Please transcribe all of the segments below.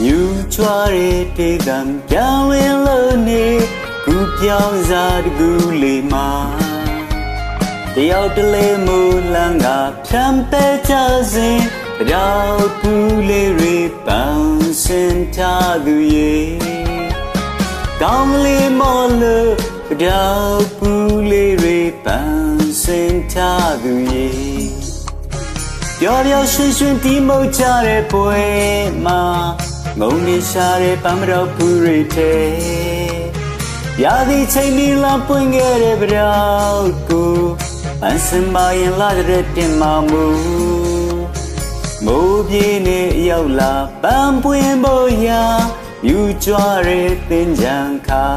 ယူချွားတဲ့တေးသံပြောင်းလဲလို့နေကူပြောင်းစားတကူလေးမှာတယောက်တလေမူလန်းကဖြံပဲကြစဉ်ရောက်ပူလေးတွေပန်းစင်ထားသူရဲ့ကောင်းလေးမော်လို့ရောက်ပူလေးတွေပန်းစင်ထားသူရဲ့ပျော်ပျော်ရွှင်ရွှင်တီးမှုတ်ကြတဲ့ပွဲမှာငုံနေရှာတဲ့ပန်းမတော်ပူတွေထဲရာသီချိန်ဒီလပွင့်ခဲ့တဲ့ပရောက်ကိုပန်းစင်မရင်လာတဲ့တင်မမှုမိုးပြေးနေရောက်လာပန်းပွင့်ဖို့ရာယူကြွတဲ့သင်္ကြန်ခါ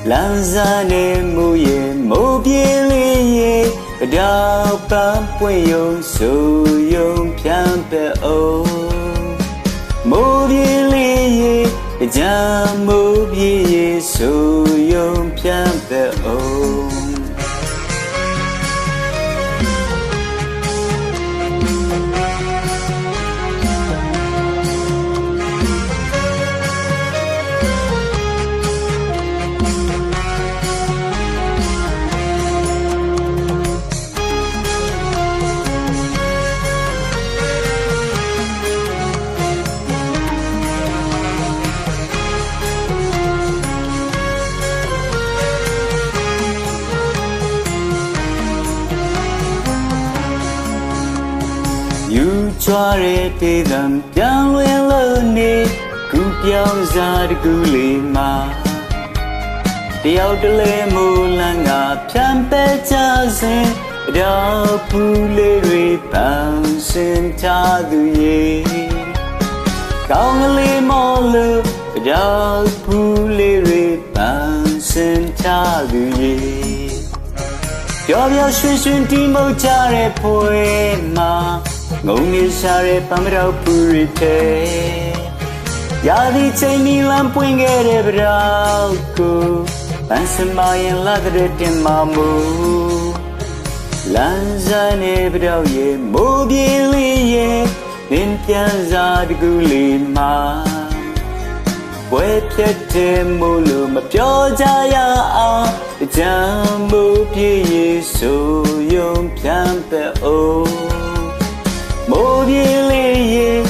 လမ်းစားနေမှုရဲ့မိုးပြေးလေးရဲ့တော့ပန်းပွင့်ယုံဆူယုံဖြန့်ပဲအောင်မိုးပြေးလေးရဲ့ကြမ်းမိုးပြေးရဲ့ဆူယုံဖြန့်ပဲအောင်ယူချွားတဲ့တေးသံပြောင်းလဲလို့နေကူပြောင်းစားတကူလေးမှာတယောက်တလေမူလန်းကဖြံပဲကြစဉ်တော့ပူလေးတွေပန်းစင်ထားသူရဲ့ကောင်းကလေးမော်လို့တော့ပူလေးတွေပန်းစင်ထားသူရဲ့ပျော်ပျော်ရွှင်ရွှင်တီးမှုတ်ကြတဲ့ပွဲမှာငုံနေရှာတဲ့ပန်းမတော်ပူရီထဲရာသီချိန်ဒီလမ်းပွင့်ခဲ့တဲ့ပရောက်ကိုပန်းစင်မရင်လာတဲ့တင်မမှုလမ်းစားနေပရောက်ရဲ့မိုးပြေးလေးရဲ့သင်ပြန်စားတကူလေးမှာဝဲပြတ်တဲ့မို့လို့မပြောကြရအောင်ကြမ်းမိုးပြေးရဲ့ဆိုယုံဖြန့်ပဲအောင်မိုးပြေးလေးရဲ့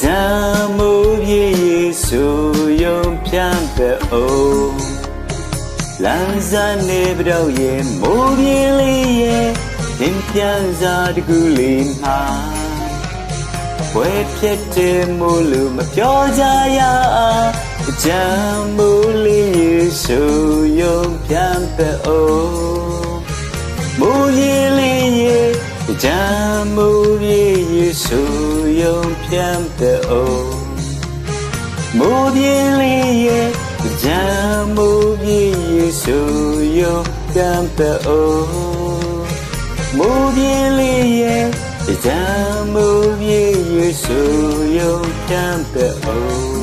ကြမ်းမိုးပြေးရဲ့ဆိုယုံဖြန့်ပဲအောင်လမ်းစားနေပတော့ရဲ့မိုးပြေးလေးရဲ့သင်ပြန်စားတကူလေးမှာဝဲပြတ်တဲ့မို့လို့မပြောကြရအောင်ကြမ်းမိုးလေးရဲ့ဆိုယုံဖြန့်ပဲအောင်မိုးပြေးလေးရဲ့ကြမ်းမိုးပြေးရဲ့ဆိုယုံဖြန့်ပဲအောင်မိုးပြေးလေးရဲ့ကြမ်းမိုးပြေးရဲ့ဆိုယုံဖြန့်ပဲအောင်မိုးပြေးလေးရဲ့ကြမ်းမိုးပြေးရဲ့ဆိုယုံဖြန့်ပဲအောင်